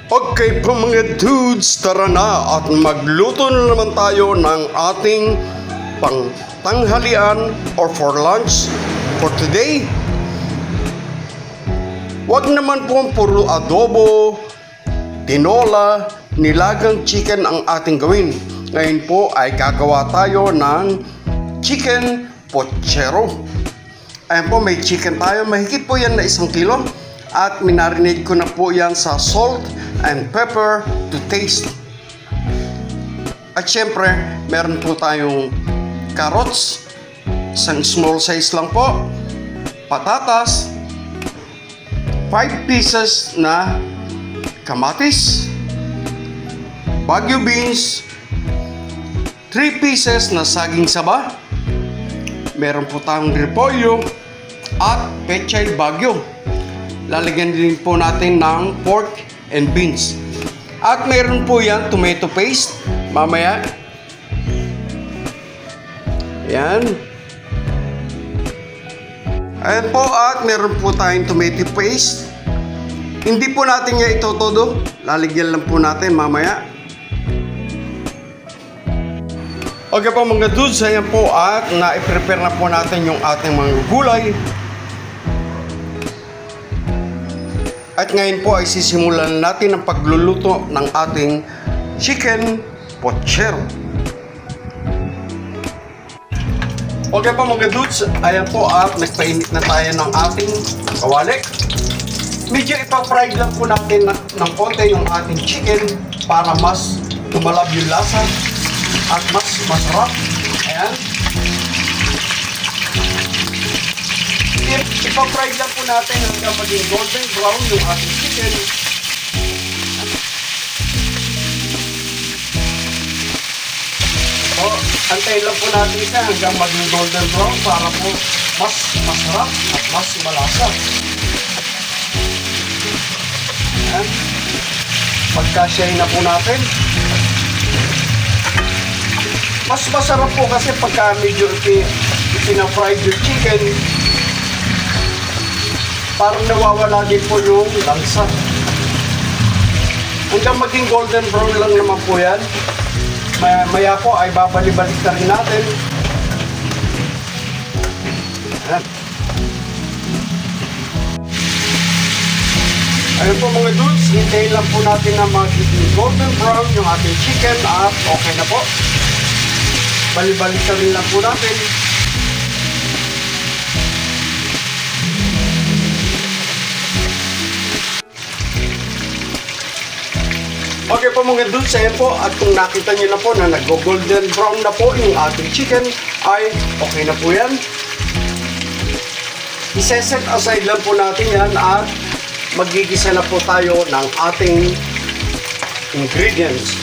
Okay po mga dudes, tara na at magluto na naman tayo ng ating pangtanghalian or for lunch for today. Wag naman po puro adobo, tinola, nilagang chicken ang ating gawin. Ngayon po ay gagawa tayo ng chicken pochero. Ayan po, may chicken tayo. Mahigit po yan na 1 kilo. At minarinate ko na po yan sa salt and pepper to taste. At syempre, meron po tayong carrots. Isang small size lang po. Patatas. 5 pieces na kamatis. Baguio beans. 3 pieces na saging saba. Meron po tayong repolyo at pechay Baguio. Lalagyan din po natin ng pork and beans. At meron po yan tomato paste mamaya. Ayan. Ayan po, at meron po tayong tomato paste. Hindi po natin yan ito todo. Lalagyan lang po natin mamaya. Okay po mga dudes, ayan po, at na-prepare na po natin yung ating mga gulay. At ngayon po ay sisimulan natin ang pagluluto ng ating chicken pochero. Okay po mga dudes, ayan po, at nagpainit na tayo ng ating kawali. Medyo ipa-fry lang po natin ng konti yung ating chicken para mas tumalab yung lasa at mas masarap. Ayan. Ipa-fry lang po natin hanggang maging golden brown yung ating chicken. So, antayin lang po natin siya hanggang maging golden brown para po mas masarap at mas malasa. Ayan. Pagka-shine na po natin. Mas masarap po kasi pagka medyo ipina-fried yung chicken, parang nawawala din po yung lansa. Hanggang maging golden brown lang naman po yan. Maya po ay babalik-balik na rin natin. Ayan. Ayun po mga dudes, hintayin lang po natin na magiging golden brown yung ating chicken at okay na po. Balik-balik na rin lang po natin. Okay po mga dudes, ayan po, at kung nakita nyo na po na nag-golden brown na po yung ating chicken, ay okay na po yan. I-set aside lang po natin yan at magigisa na po tayo ng ating ingredients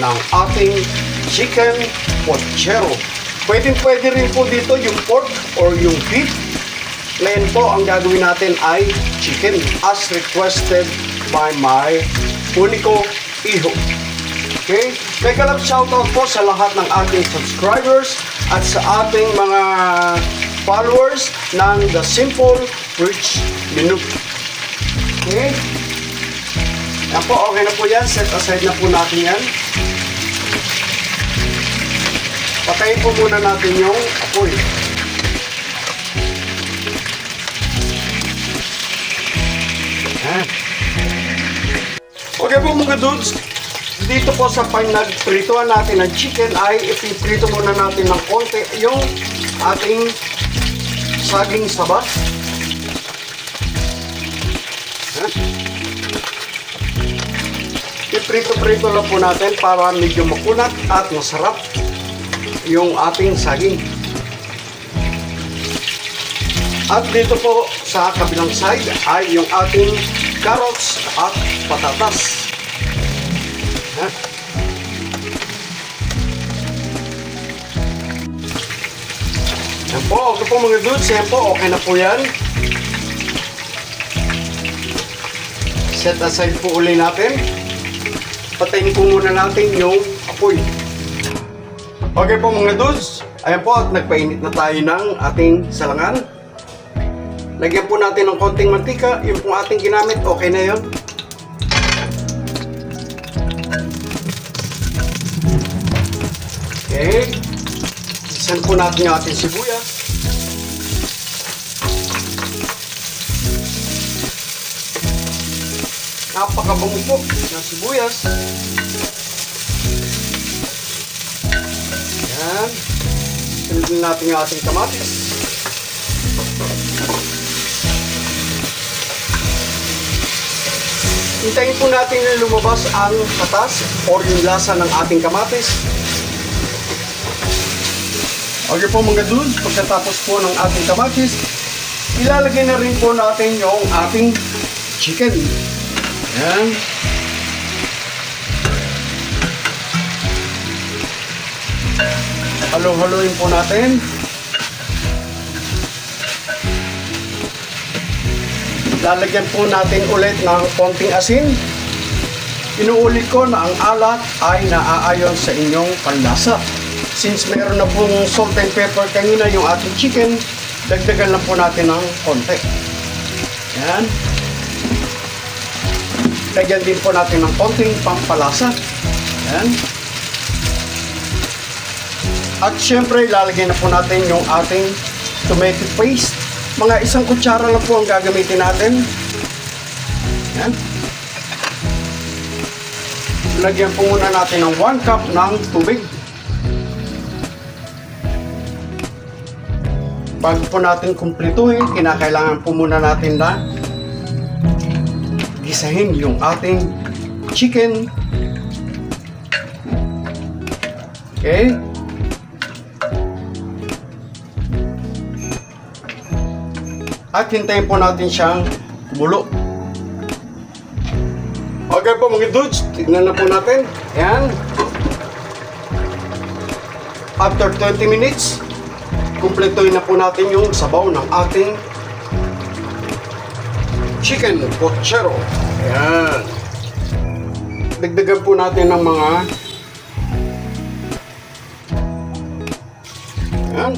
ng ating chicken pochero. Pwede rin po dito yung pork or yung beef. Ngayon po, ang gagawin natin ay chicken as requested by my Unico Iho. Okay? Mega love shoutout po sa lahat ng ating subscribers at sa ating mga followers ng The Simple Rich Menu. Okay? Yan po, okay na po yan. Set aside na po natin yan. Patayin po muna natin yung apoy. Yan. Okay po mga dudes, dito po sa pinagprituan natin ng chicken ay ipiprito muna natin ng konti yung ating saging saba. Iprito-prito lang po natin para medyo makunat at masarap yung ating saging. At dito po sa kabilang side ay yung ating carrots at patatas. Yan po, okay po mga dudes, yan po, okay na po yan. Set aside po uli natin. Patayin po muna natin yung apoy. Okay po mga dudes, ayan po, at nagpainit na tayo ng ating salangan. Lagyan po natin ng konting mantika, yung pong ating ginamit, okay na yun. Okay. Isan po natin yung ating sibuyas. Napakabango po ng sibuyas. Ayan. Sunodin natin yung ating kamatis. Hintayin po natin na lumabas ang katas or yung lasa ng ating kamatis. Okay po mga dudes, pagkatapos po ng ating kamatis, ilalagay na rin po natin yung ating chicken. Ayan. Halo-haloin po natin. Lalagyan po natin ulit ng konting asin. Inuulit ko na ang alat ay naaayon sa inyong panlasa. Since meron na pong salt and pepper kanina yung ating chicken, dagdagan lang po natin ng konti. Ayan. Lagyan din po natin ng konting pampalasa. Ayan. At syempre, ilalagay na po natin yung ating tomato paste. Mga 1 kutsara lang po ang gagamitin natin. Ayan. Lagyan po muna natin ng 1 cup ng tubig. Bago po natin kumpletuhin, kinakailangan po muna natin na gisahin yung ating chicken. Okay. At hintayin po natin siyang kumulo. Okay po mga dudes, tignan na po natin. Ayan. After 20 minutes, kumpletuhin na po natin yung sabaw ng ating chicken pochero. Ayan. Dagdagan po natin ng mga ayan,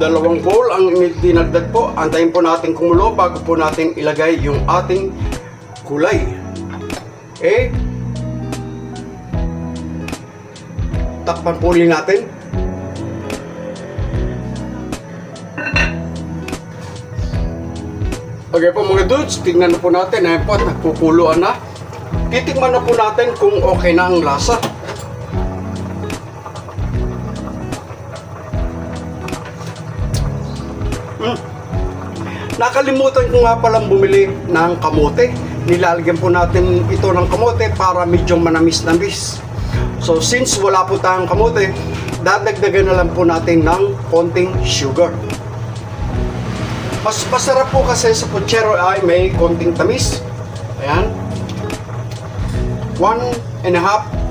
2 bowl ang dinagdag po. Antayin po natin kumulo bago po natin ilagay yung ating gulay. Okay. Takpan po ulit natin. Okay po mga dudes, tingnan na po natin. Ayan po, nagkukuluan na. Titikman na po natin kung okay na ang lasa. Nakalimutan ko nga palang bumili ng kamote. Nilalagyan po natin ito ng kamote para medyo manamis-namis. So since wala po tayong kamote, dadagdagan na lang po natin ng konting sugar. Mas masarap po kasi sa pochero ay may konting tamis. Ayan. 1.5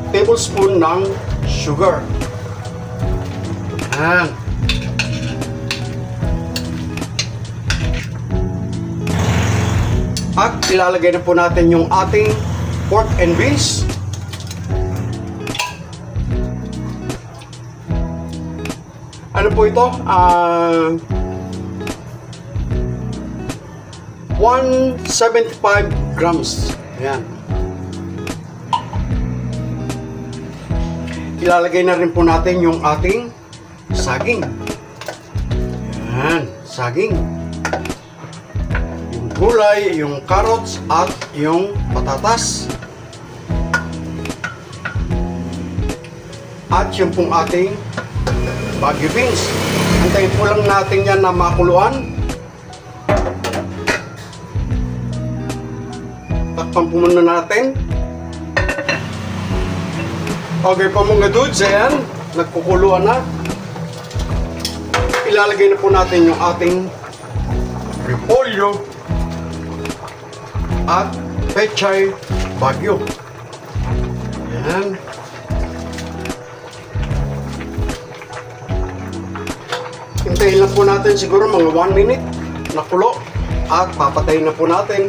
tablespoon ng sugar. Ayan. At ilalagay na po natin yung ating pork and beans. Ano po ito? 175 grams. Ayan. Ilalagay na rin po natin yung ating saging. Ayan, saging. Gulay, yung carrots at yung patatas. At yung pong ating Baguio beans. Antayin po lang natin yan na makuluan. Takpan po muna natin. Okay po mga dudes, ayan. Nagkukuluan na. Ilalagay na po natin yung ating repolyo at pechay Baguio. Ayan. Hintayin lang po natin siguro mga 1 minute na kulo at papatayin na po natin.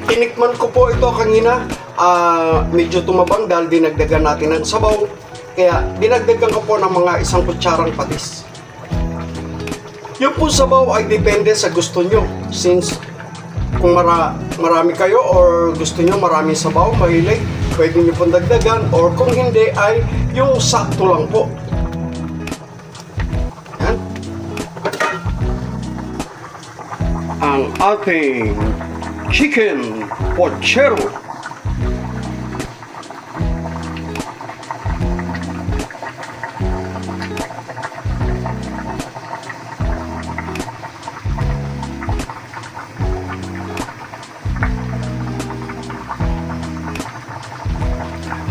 Tinikman ko po ito kanina, medyo tumabang dahil dinagdagan natin ng sabaw. Kaya dinagdagan ko po ng mga 1 kutsarang patis. Yung po sabaw ay depende sa gusto nyo. Since kung marami kayo or gusto nyo maraming sabaw, mahilig, pwede nyo pong dagdagan, or kung hindi ay yung sakto lang po. Yan. Ang ating chicken pochero.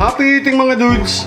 Happy eating mga dudes!